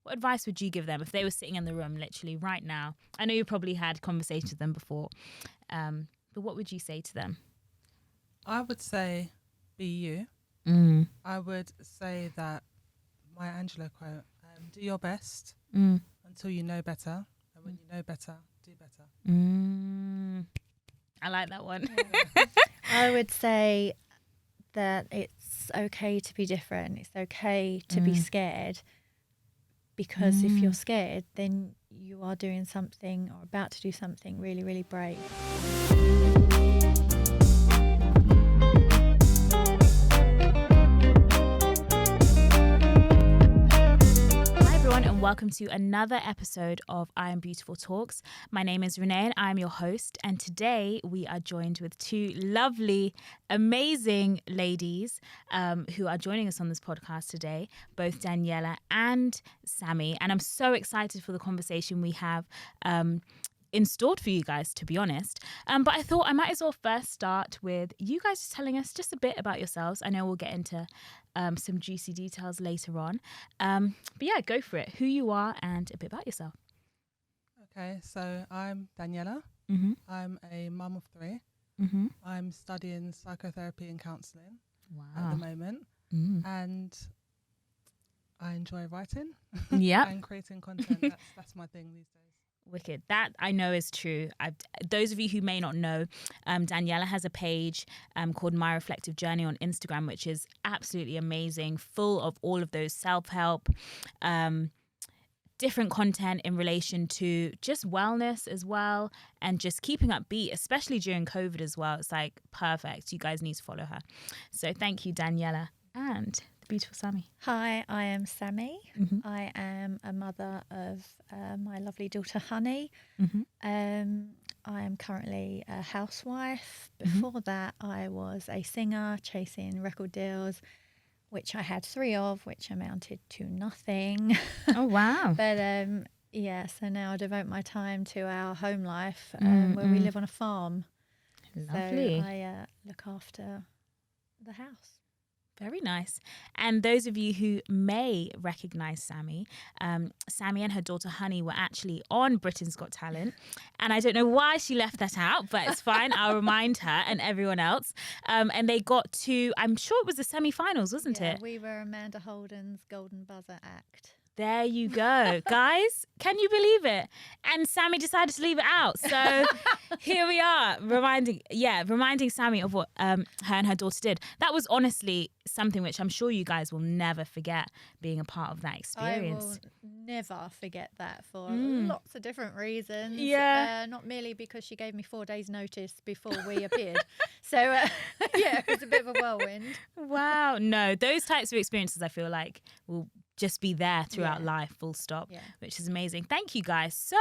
what advice would you give them if they were sitting in the room literally right now? I know you probably had conversations with them before, but what would you say to them? I would say, be you. I would say that Maya Angelou quote, do your best until you know better. And when you know better, do better. I like that one. I would say that it's okay to be different. It's okay to be scared, because if you're scared, then you are doing something or about to do something really, really brave. Welcome to another episode of I Am Beautiful Talks. My name is Renee and I'm your host. And today we are joined with two lovely, amazing ladies who are joining us on this podcast today, both Daniella and Sammy. And I'm so excited for the conversation we have installed for you guys, to be honest. But I thought I might as well first start with you guys just telling us just a bit about yourselves. I know we'll get into some juicy details later on. But yeah, go for it. Who you are and a bit about yourself. Okay, so I'm Daniella. I'm a mum of 3. I'm studying psychotherapy and counselling at the moment. And I enjoy writing and creating content. That's my thing these days. Wicked. That I know is true. Those of you who may not know, Daniella has a page called My Reflective Journey on Instagram, which is absolutely amazing, full of all of those self-help, different content in relation to just wellness as well, and just keeping upbeat, especially during COVID as well. It's like perfect. You guys need to follow her. So thank you, Daniella. And the beautiful Sammy. Hi, I am Sammy. I am a mother of my lovely daughter Honey. I am currently a housewife. Before that, I was a singer chasing record deals, which I had 3 of, which amounted to nothing. Oh, wow. But so now I devote my time to our home life where we live on a farm. Lovely. So I look after the house. Very nice. And those of you who may recognise Sammy, Sammy and her daughter Honey were actually on Britain's Got Talent. And I don't know why she left that out, but it's fine. I'll remind her and everyone else. And they got to, I'm sure it was the semi-finals, wasn't it? We were Amanda Holden's Golden Buzzer act. There you go. Guys, can you believe it? And Sammy decided to leave it out. So here we are, reminding Sammy of what her and her daughter did. That was honestly something which I'm sure you guys will never forget, being a part of that experience. I will never forget that for lots of different reasons. Not merely because she gave me 4 days notice before we appeared. So it was a bit of a whirlwind. Wow. No, those types of experiences I feel like will just be there throughout life, full stop, which is amazing. Thank you, guys. So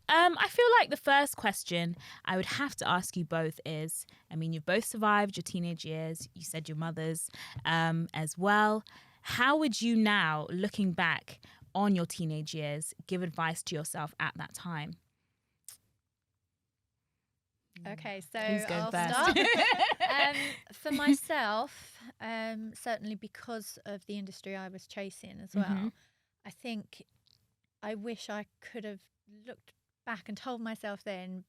I feel like the first question I would have to ask you both is, I mean, you've both survived your teenage years. You said your mothers as well. How would you now, looking back on your teenage years, give advice to yourself at that time? Okay, so I'll start. For myself, certainly because of the industry I was chasing as well, I think I wish I could have looked back and told myself then,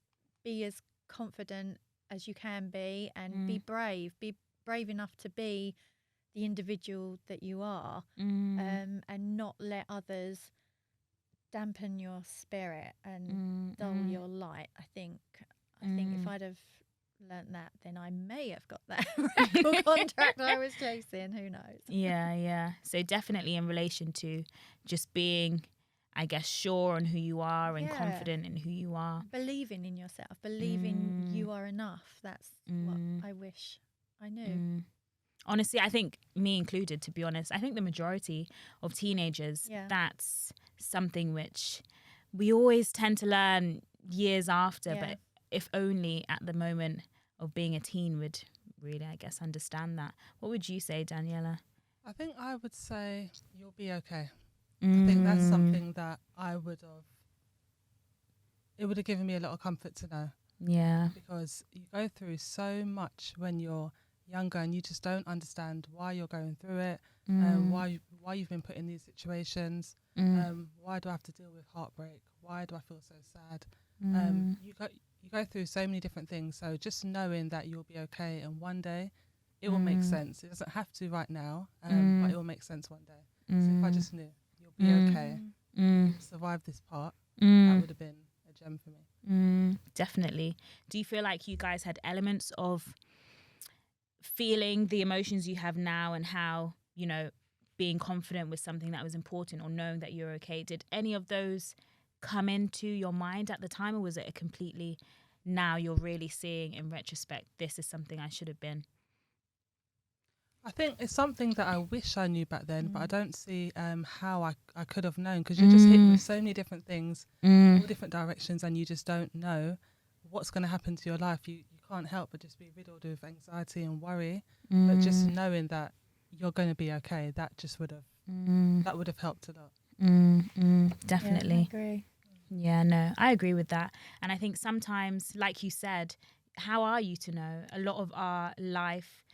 be as confident as you can be and be brave enough to be the individual that you are, and not let others dampen your spirit and dull your light. I think if I'd have learnt that, then I may have got that record contract I was chasing. Who knows? Yeah. So definitely in relation to just being, I guess, sure on who you are and confident in who you are. Believing in yourself, believing you are enough. That's what I wish I knew. Honestly, I think, me included, to be honest, I think the majority of teenagers, that's something which we always tend to learn years after, but if only at the moment of being a teen would really, I guess, understand that. What would you say, Daniella? I think I would say you'll be okay. I think that's something that it would have given me a lot of comfort to know. Yeah. Because you go through so much when you're younger and you just don't understand why you're going through it, why you've been put in these situations. Why do I have to deal with heartbreak? Why do I feel so sad? You go through so many different things. So just knowing that you'll be okay, and one day it will make sense. It doesn't have to right now, but it will make sense one day. So if I just knew you'll be okay, you'll survive this part, that would have been a gem for me. Definitely. Do you feel like you guys had elements of feeling the emotions you have now, and how, you know, being confident with something that was important, or knowing that you're okay? Did any of those come into your mind at the time, or was it a completely, now you're really seeing in retrospect, this is something I should have been? I think it's something that I wish I knew back then, but I don't see how I could have known, because you're just hit with so many different things, all different directions, and you just don't know what's going to happen to your life. You can't help but just be riddled with anxiety and worry, but just knowing that you're going to be okay, that just would have helped a lot. Definitely. Yeah, I agree. Yeah, no, I agree with that. And I think sometimes, like you said, how are you to know? A lot of our life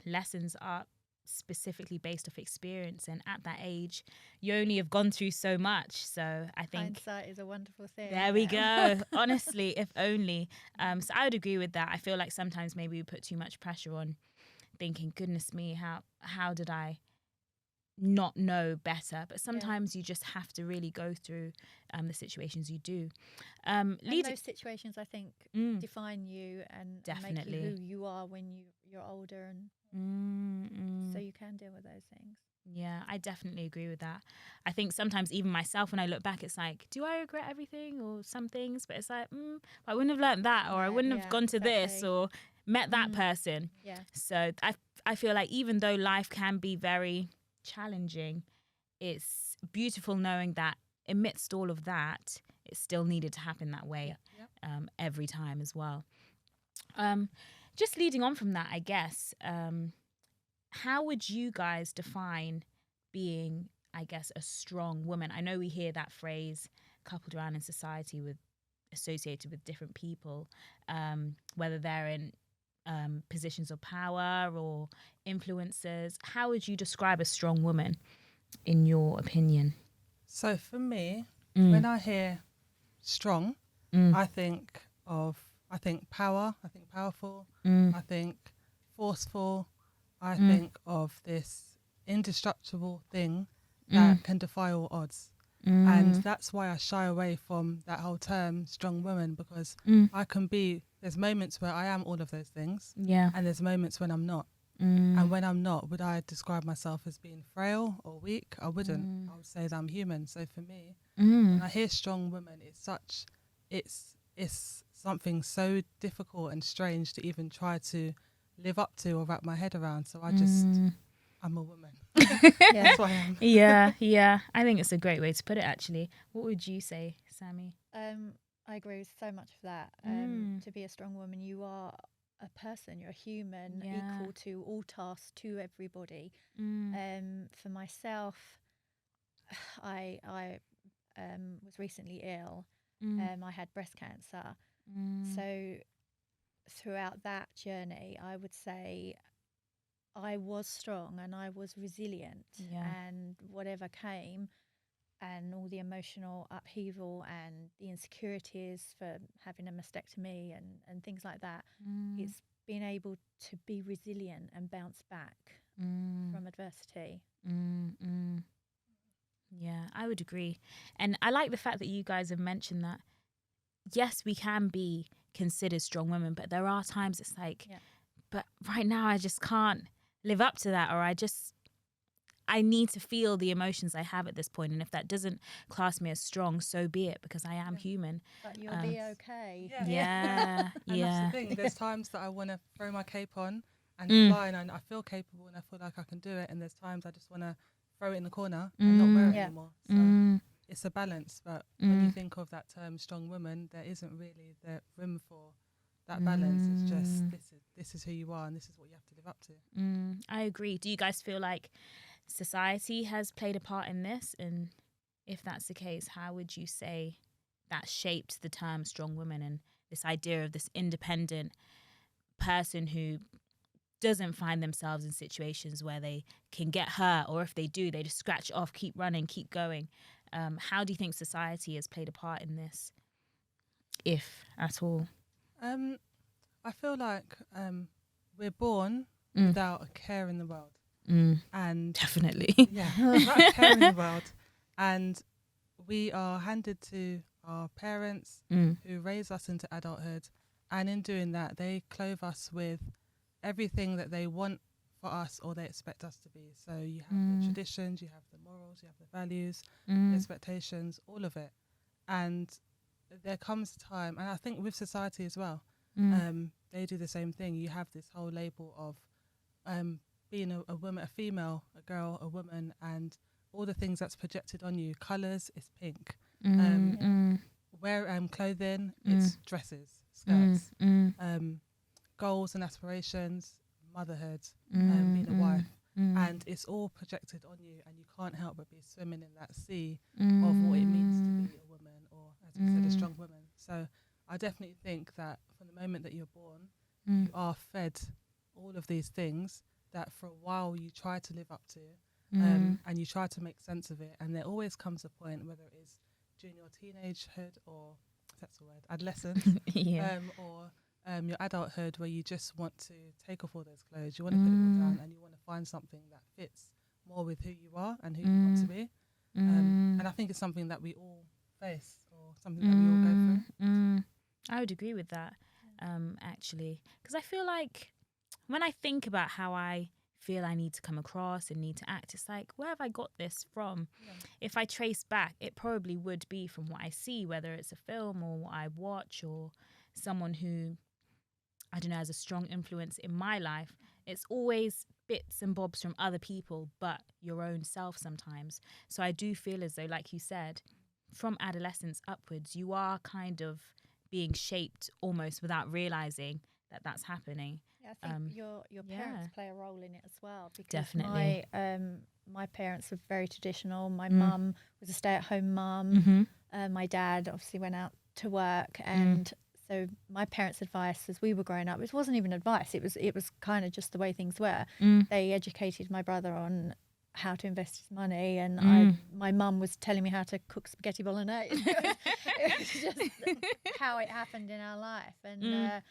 lessons are specifically based off experience, and at that age you only have gone through so much. So I think hindsight is a wonderful thing. There we go. Honestly, if only. So I would agree with that. I feel like sometimes maybe we put too much pressure on, thinking, goodness me, how did I not know better? But sometimes you just have to really go through the situations you do. And those situations, I think, define you and make you who you are when you're older, and so you can deal with those things. Yeah, I definitely agree with that. I think sometimes even myself, when I look back, it's like, do I regret everything or some things? But it's like, I wouldn't have learned that, or I wouldn't have gone to this or met that person. Yeah. So I feel like even though life can be very challenging, it's beautiful knowing that amidst all of that, it still needed to happen that way every time as well. Just leading on from that, I guess, how would you guys define being, I guess, a strong woman? I know we hear that phrase coupled around in society, associated with different people, whether they're in positions of power or influencers. How would you describe a strong woman, in your opinion? So for me, when I hear strong, I think power, I think powerful, I think forceful, I think of this indestructible thing that can defy all odds. And that's why I shy away from that whole term strong woman, because there's moments where I am all of those things, and there's moments when I'm not. And when I'm not, would I describe myself as being frail or weak? I wouldn't. I would say that I'm human. So for me, when I hear strong woman, it's something so difficult and strange to even try to live up to or wrap my head around. So I'm a woman. That's who I am. Yeah. I think it's a great way to put it, actually. What would you say, Sammy? I agree with so much of that. To be a strong woman, you are a person, you're a human, equal to all tasks, to everybody. For myself, I was recently ill. I had breast cancer. So throughout that journey, I would say I was strong and I was resilient, and whatever came, and all the emotional upheaval and the insecurities for having a mastectomy and things like that, it's being able to be resilient and bounce back from adversity. Yeah, I would agree. And I like the fact that you guys have mentioned that, yes, we can be considered strong women, but there are times it's like, but right now I just can't live up to that, or I need to feel the emotions I have at this point, and if that doesn't class me as strong, so be it, because I am human. But you'll be okay. Yeah. And that's the thing. There's times that I want to throw my cape on and fly, and I feel capable and I feel like I can do it, and there's times I just want to throw it in the corner and not wear it anymore. So it's a balance, but when you think of that term strong woman, there isn't really the room for that balance. It's just this is who you are and this is what you have to live up to. I agree. Do you guys feel like society has played a part in this? And if that's the case, how would you say that shaped the term strong woman and this idea of this independent person who doesn't find themselves in situations where they can get hurt, or if they do, they just scratch it off, keep running, keep going. How do you think society has played a part in this, if at all? I feel like we're born without a care in the world. And definitely. Yeah, without a care in the world. And we are handed to our parents who raise us into adulthood. And in doing that, they clothe us with everything that they want for us or they expect us to be. So you have the traditions, you have the morals, you have the values, the expectations, all of it. And there comes a time, and I think with society as well, they do the same thing. You have this whole label of being a woman, a female, a girl, a woman, and all the things that's projected on you. Colours, it's pink. Wear clothing, it's dresses, skirts. Goals and aspirations, motherhood, being a wife. And it's all projected on you, and you can't help but be swimming in that sea of what it means to be a woman, or as we said, a strong woman. So I definitely think that from the moment that you're born, you are fed all of these things that for a while you try to live up to, and you try to make sense of it. And there always comes a point, whether it is during your teenagehood, or if that's the word, adolescence, or your adulthood, where you just want to take off all those clothes, you want to put it all down, and you want to find something that fits more with who you are and who you want to be. And I think it's something that we all face, or something that we all go through. I would agree with that, actually, because I feel like when I think about how I feel I need to come across and need to act, it's like, where have I got this from? If I trace back, it probably would be from what I see, whether it's a film or what I watch, or someone who, I don't know, has a strong influence in my life. It's always bits and bobs from other people, but your own self sometimes. So I do feel as though, like you said, from adolescence upwards, you are kind of being shaped almost without realizing that that's happening. Yeah, I think your parents play a role in it as well. Because definitely. My parents were very traditional. My mum was a stay-at-home mum. My dad obviously went out to work, and so my parents' advice as we were growing up, it wasn't even advice. It was kind of just the way things were. They educated my brother on how to invest his money, and my mum was telling me how to cook spaghetti bolognese. It was just how it happened in our life, and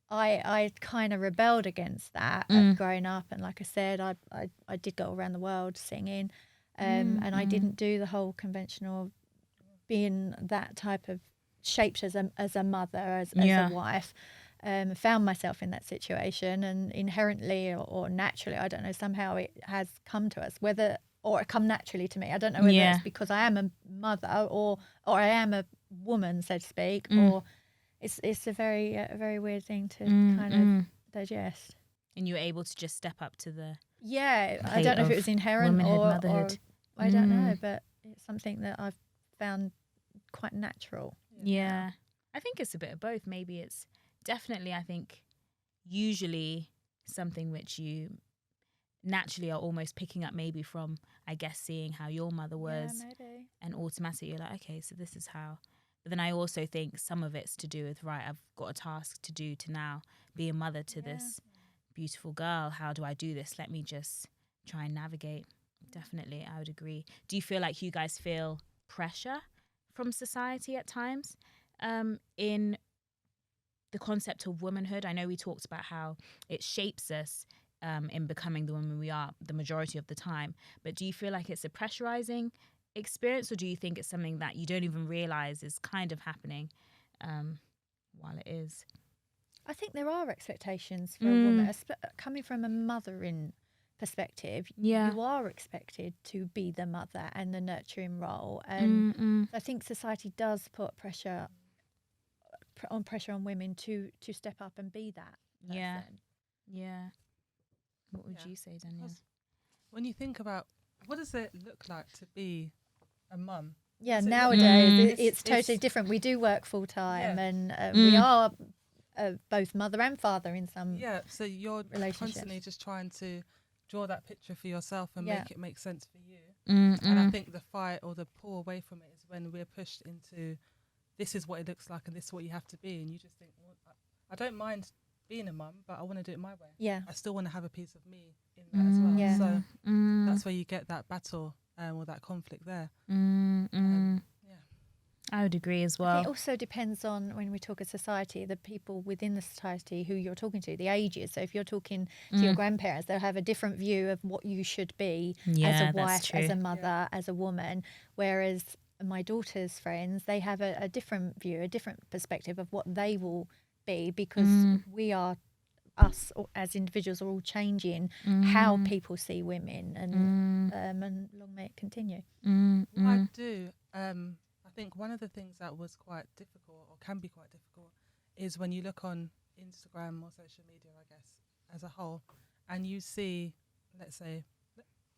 I kind of rebelled against that growing up. And like I said, I did go around the world singing, and I didn't do the whole conventional being that type of shaped as a mother, as a wife. Found myself in that situation, and inherently or naturally, I don't know, somehow it has come to us, or it come naturally to me. I don't know whether it's because I am a mother or I am a woman, so to speak, or it's a very weird thing to kind of digest. And you were able to just step up to the I don't know if it was inherent or motherhood. I don't know, but it's something that I've found quite natural. Yeah. I think it's a bit of both. Maybe it's definitely, I think, usually something which you naturally are almost picking up, maybe from, I guess, seeing how your mother was. Yeah, maybe. And automatically you're like, okay, so this is how. But then I also think some of it's to do with, right, I've got a task to do to now be a mother to this beautiful girl. How do I do this? Let me just try and navigate. Definitely, I would agree. Do you feel like you guys feel pressure from society at times in the concept of womanhood? I know we talked about how it shapes us in becoming the woman we are the majority of the time, but do you feel like it's a pressurizing experience, or do you think it's something that you don't even realize is kind of happening while it is? I think there are expectations for a woman, coming from a mothering perspective. You are expected to be the mother and the nurturing role, and I think society does put pressure on women to step up and be that person. What would you say, Danielle? When you think about, what does it look like to be a mum? Nowadays it's totally different. We do work full time, and we are both mother and father in some so you're constantly just trying to draw that picture for yourself and make it make sense for you. And I think the fight or the pull away from it is when we're pushed into, this is what it looks like and this is what you have to be, and you just think, well, I don't mind being a mum, but I want to do it my way. Yeah. I still want to have a piece of me in that as well. Yeah. So that's where you get that battle or that conflict there. I would agree as well. I think it also depends on, when we talk of society, the people within the society who you're talking to, the ages. So if you're talking to your grandparents, they'll have a different view of what you should be as a wife, as a mother, as a woman. Whereas my daughter's friends, they have a different view, a different perspective of what they will be, because we are, us as individuals are all changing how people see women, and long may it continue. What I do, I think one of the things that was quite difficult, or can be quite difficult, is when you look on Instagram or social media, I guess, as a whole, and you see, let's say,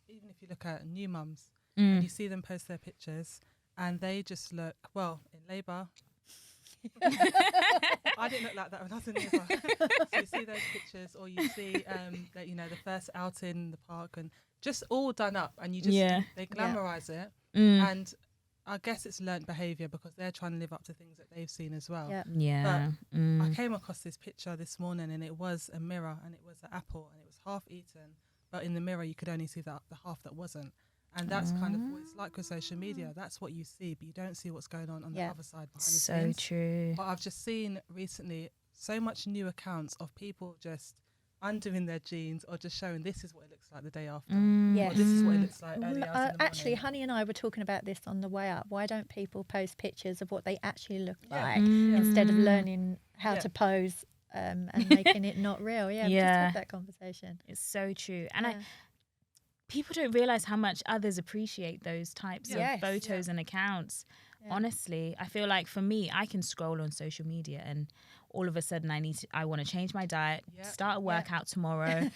even if you look at new mums, and you see them post their pictures, and they just look, well, in labour. I didn't look like that when I was in labour. So you see those pictures, or you see that, you know, the first outing in the park, and just all done up, and you just they glamorise it, and I guess it's learnt behaviour because they're trying to live up to things that they've seen as well. But I came across this picture this morning, and it was a mirror, and it was an apple, and it was half eaten, but in the mirror you could only see the half that wasn't. And that's kind of what it's like with social media. That's what you see, but you don't see what's going on the other side behind the scenes. So true. But I've just seen recently so much new accounts of people just undoing their jeans, or just showing this is what it looks like the day after. Or this is what it looks like early hours in the actually, morning. Honey and I were talking about this on the way up. Why don't people post pictures of what they actually look like instead of learning how to pose and making it not real? We just had that conversation. It's so true. And people don't realise how much others appreciate those types of photos and accounts. Honestly, I feel like for me, I can scroll on social media and all of a sudden I want to change my diet, start a workout tomorrow,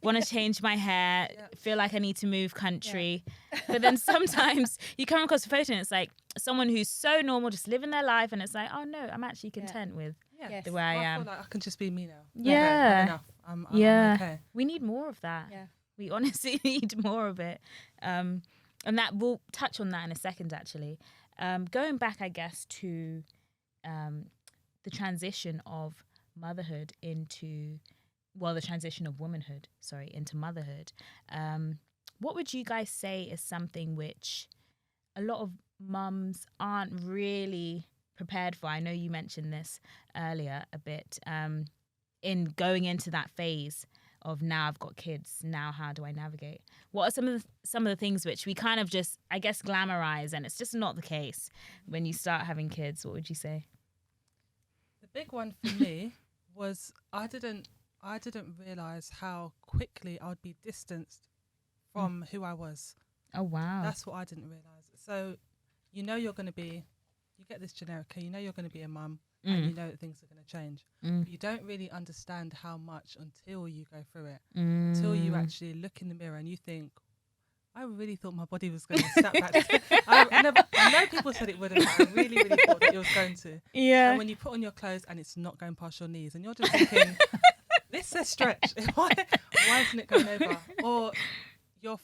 want to change my hair, feel like I need to move country. But then sometimes you come across a photo and it's like someone who's so normal, just living their life, and it's like, oh no, I'm actually content with the way I am. I feel like I can just be me now. Yeah. Enough. I'm okay. We need more of that. Yeah. We honestly need more of it. And that we'll touch on that in a second, actually. Going back, I guess, to the transition of motherhood into, the transition of womanhood, into motherhood. What would you guys say is something which a lot of mums aren't really prepared for? I know you mentioned this earlier a bit, in going into that phase of, now I've got kids, now how do I navigate? What are some of the things which we kind of just, I guess, glamorize, and it's just not the case when you start having kids? What would you say? The big one for me was I didn't realise how quickly I would be distanced from who I was. Oh, wow. That's what I didn't realise. So, you're going to be, you get this generic, you're going to be a mum, and you know that things are going to change. But you don't really understand how much until you go through it, until you actually look in the mirror and you think, I really thought my body was going to snap back. I know people said it wouldn't, but I really, really thought that it was going to. Yeah. And when you put on your clothes and it's not going past your knees, and you're just thinking, this is a stretch. Why isn't it going over? Or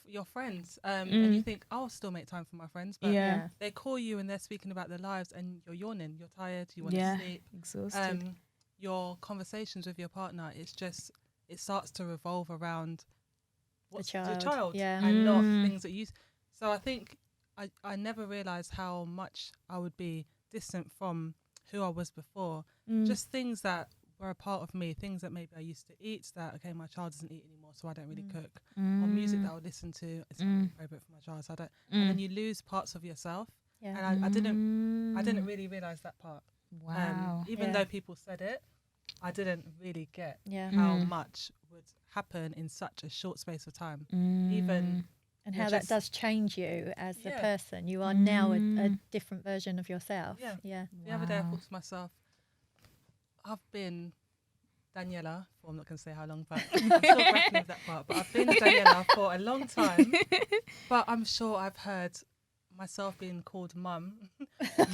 your friends, and you think, I'll still make time for my friends, but they call you and they're speaking about their lives, and you're yawning, you're tired, you want to sleep, exhausted. Your conversations with your partner, it starts to revolve around the child and not things that you. So I think I never realised how much I would be distant from who I was before. Just things that were a part of me, things that maybe I used to eat that, okay, my child doesn't eat anymore, so I don't really cook. Or music that I would listen to, it's not appropriate for my child, so I don't. And then you lose parts of yourself. Yeah. And I didn't really realise that part. Wow. Even though people said it, I didn't really get how much would happen in such a short space of time. Even and how that does change you as a person. You are now a different version of yourself. The other day I thought to myself, I've been Daniella for, I'm not going to say how long, but I'm still grappling with that part, but I've been Daniella for a long time, but I'm sure I've heard myself being called mum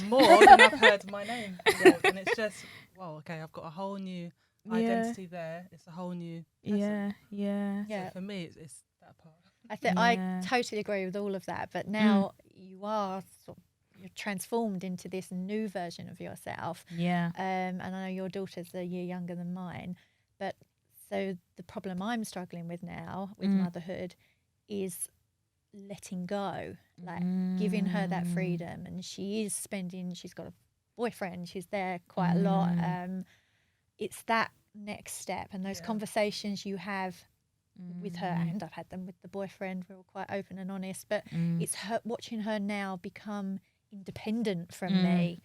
more than I've heard my name called. And it's just, okay, I've got a whole new identity there. It's a whole new person. So for me, it's that part. I totally agree with all of that, but now you are you're transformed into this new version of yourself. And I know your daughter's a year younger than mine, So the problem I'm struggling with now with motherhood is letting go, like giving her that freedom. And she's got a boyfriend, she's there quite a lot. It's that next step, and those conversations you have with her, and I've had them with the boyfriend, we're all quite open and honest, but it's her watching her now become independent from me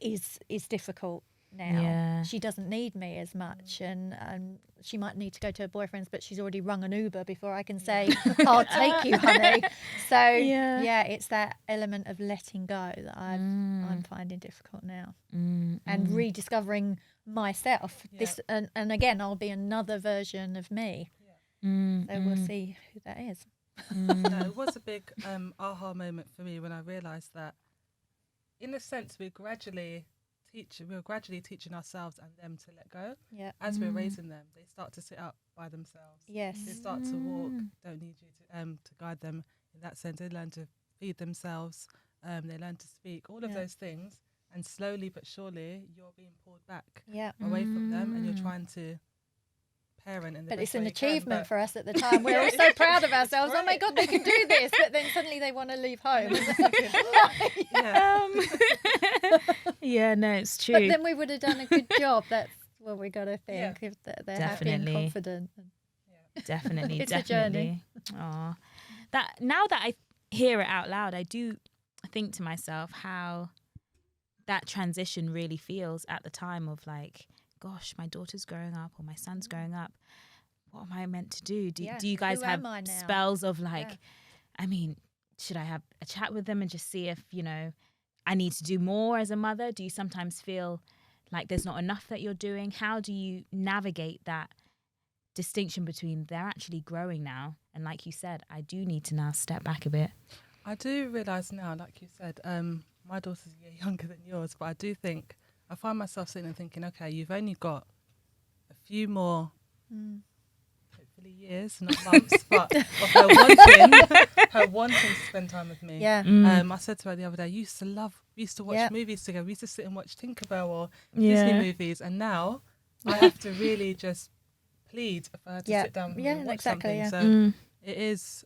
is difficult now. Yeah. She doesn't need me as much, and she might need to go to her boyfriend's, but she's already rung an Uber before I can say I'll take you, honey. So it's that element of letting go that I'm finding difficult now, and rediscovering myself. This and again, I'll be another version of me. So we'll see who that is. No, it was a big aha moment for me when I realised that, in a sense, we're gradually teaching ourselves and them to let go. Yeah. As we're raising them, they start to sit up by themselves. Yes. They start to walk. Don't need you to guide them in that sense. They learn to feed themselves. They learn to speak. All of those things, and slowly but surely, you're being pulled back away from them, and you're trying to parent in the but best it's an way you can, achievement for us at the time. We're all so proud of ourselves. Oh my God, they can do this. But then suddenly they want to leave home. No, it's true. But then we would have done a good job. That's what we got to think. If they're happy and Definitely. confident. Definitely. It's a journey. Aw. That now that I hear it out loud, I do think to myself how that transition really feels at the time of like, gosh, my daughter's growing up or my son's growing up. What am I meant to do? Do you guys have spells of like, I mean, should I have a chat with them and just see if, I need to do more as a mother? Do you sometimes feel like there's not enough that you're doing? How do you navigate that distinction between they're actually growing now, and like you said, I do need to now step back a bit? I do realise now, like you said, my daughter's a year younger than yours, but I do think, I find myself sitting and thinking, okay, you've only got a few more, hopefully years, not months, but of her wanting to spend time with me. Yeah. I said to her the other day, we used to watch movies together. We used to sit and watch Tinkerbell or Disney movies, and now I have to really just plead for her to sit down with me and watch something. Yeah. So it is,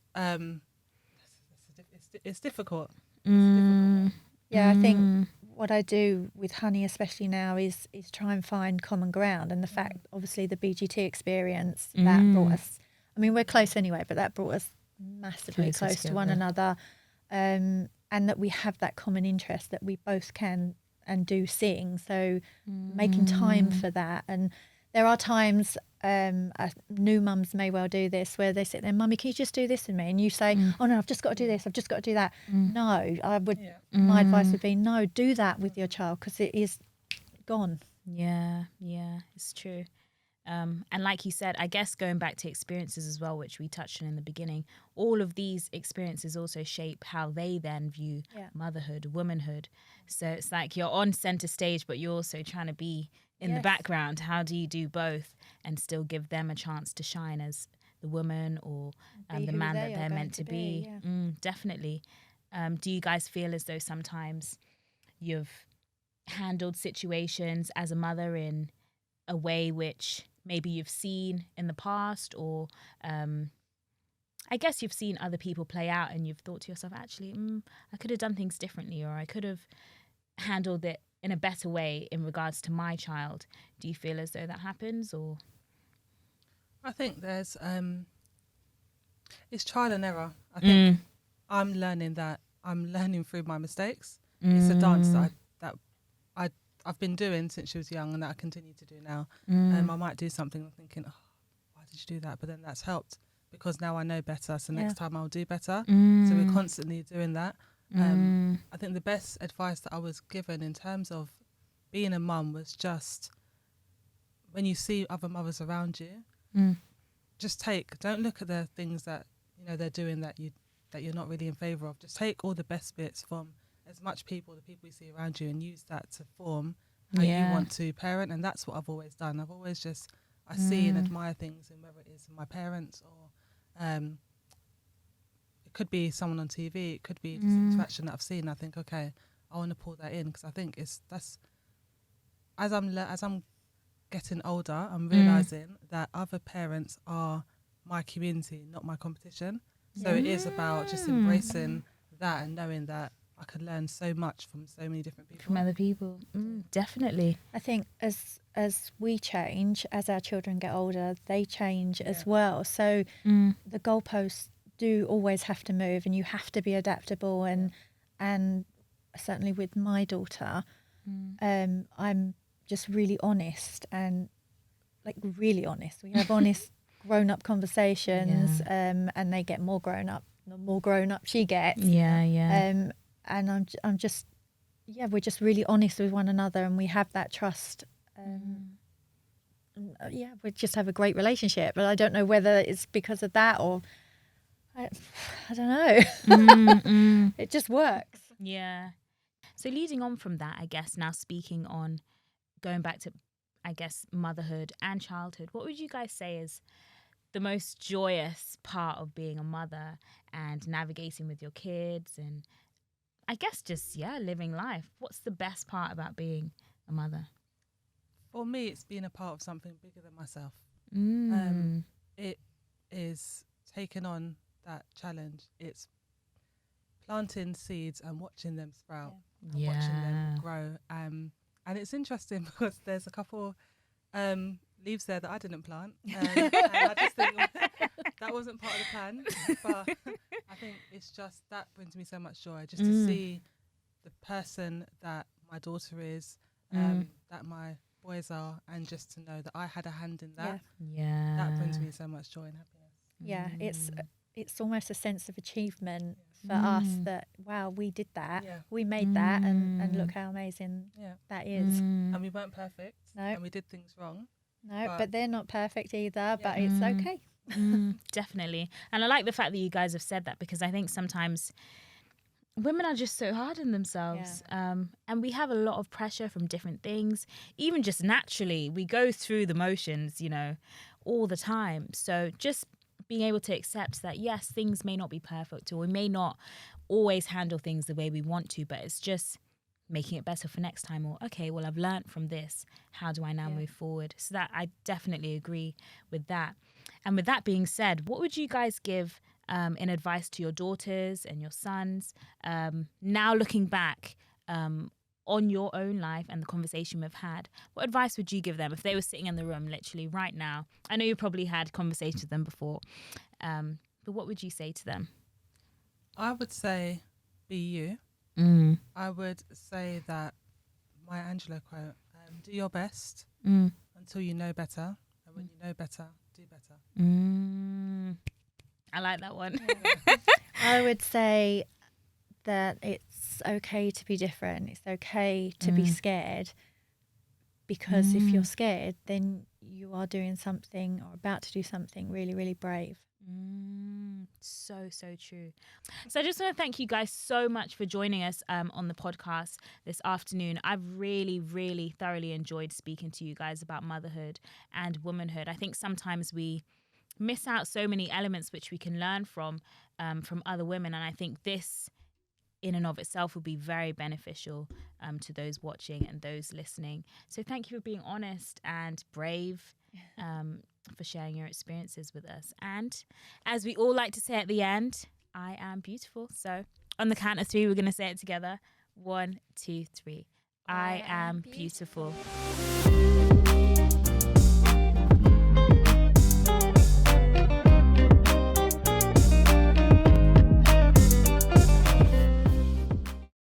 it's difficult. Yeah, I think what I do with Honey, especially now, is try and find common ground. And the fact, obviously, the BGT experience that brought us. I mean, we're close anyway, but that brought us massively close to one another, and that we have that common interest that we both can and do sing. So making time for that. And there are times, new mums may well do this, where they sit there, Mummy, can you just do this with me? And you say, oh no, I've just got to do this, I've just got to do that. No, my advice would be, no, do that with your child, because it is gone. Yeah, it's true. And like you said, I guess going back to experiences as well, which we touched on in the beginning, all of these experiences also shape how they then view motherhood, womanhood. So it's like you're on center stage, but you're also trying to be in the background. How do you do both and still give them a chance to shine as the woman or the man that they're meant to be? Definitely. Do you guys feel as though sometimes you've handled situations as a mother in a way which maybe you've seen in the past, or I guess you've seen other people play out and you've thought to yourself, actually, I could have done things differently, or I could have handled it in a better way in regards to my child? Do you feel as though that happens, or? I think there's, it's trial and error. I think I'm learning through my mistakes. It's a dance that I've been doing since she was young, and that I continue to do now. I might do something and thinking, oh, why did you do that? But then that's helped because now I know better, so next time I'll do better. So we're constantly doing that. I think the best advice that I was given in terms of being a mum was just, when you see other mothers around you, just don't look at the things that they're doing that you're not really in favour of. Just take all the best bits from as much the people you see around you, and use that to form how you want to parent. And that's what I've always done. I've always I see and admire things, and whether it is my parents or it could be someone on TV, it could be just interaction that I've seen. I think, okay, I want to pull that in, because I think that's as I'm getting older, I'm realising that other parents are my community, not my competition. So it is about just embracing that and knowing that I can learn so much from so many different people. From other people. Definitely. I think as we change, as our children get older, they change as well. So the goalposts do always have to move, and you have to be adaptable. And certainly with my daughter, I'm just really honest and really honest. We have honest grown-up conversations, and they get more grown up. The more grown up she gets, and I'm just, we're just really honest with one another, and we have that trust. We just have a great relationship. But I don't know whether it's because of that or I don't know. It just works. Yeah. So leading on from that, I guess now speaking on going back to, I guess, motherhood and childhood, what would you guys say is the most joyous part of being a mother and navigating with your kids and I guess just, living life? What's the best part about being a mother? For me, it's being a part of something bigger than myself. It is taking on that challenge. It's planting seeds and watching them sprout and watching them grow. And it's interesting because there's a couple leaves there that I didn't plant. And I just think that wasn't part of the plan. But I think it's just, that brings me so much joy, just to see the person that my daughter is, that my boys are, and just to know that I had a hand in that. That brings me so much joy and happiness. It's almost a sense of achievement for us that, wow, we did that, we made that, and look how amazing that is. And we weren't perfect, and we did things wrong. But they're not perfect either, but it's okay. Definitely. And I like the fact that you guys have said that, because I think sometimes women are just so hard on themselves, and we have a lot of pressure from different things. Even just naturally, we go through the motions, all the time. So just being able to accept that, yes, things may not be perfect, or we may not always handle things the way we want to, but it's just making it better for next time. Or, okay, well, I've learned from this. How do I now move forward? So that, I definitely agree with that. And with that being said, what would you guys give in advice to your daughters and your sons, now looking back on your own life and the conversation we've had? What advice would you give them if they were sitting in the room literally right now? I know you probably had conversations with them before, but what would you say to them? I would say, be you. I would say that my Angela quote, do your best until you know better, and when you know better, do better. I like that one. I would say that it's okay to be different. It's okay to be scared, because if you're scared, then you are doing something or about to do something really, really brave. So true. So I just want to thank you guys so much for joining us on the podcast this afternoon. I've really, really thoroughly enjoyed speaking to you guys about motherhood and womanhood. I think sometimes we miss out so many elements which we can learn from other women, and I think this in and of itself will be very beneficial to those watching and those listening. So thank you for being honest and brave, for sharing your experiences with us. And as we all like to say at the end, I am beautiful. So on the count of 3, we're going to say it together. 1, 2, 3. I am beautiful.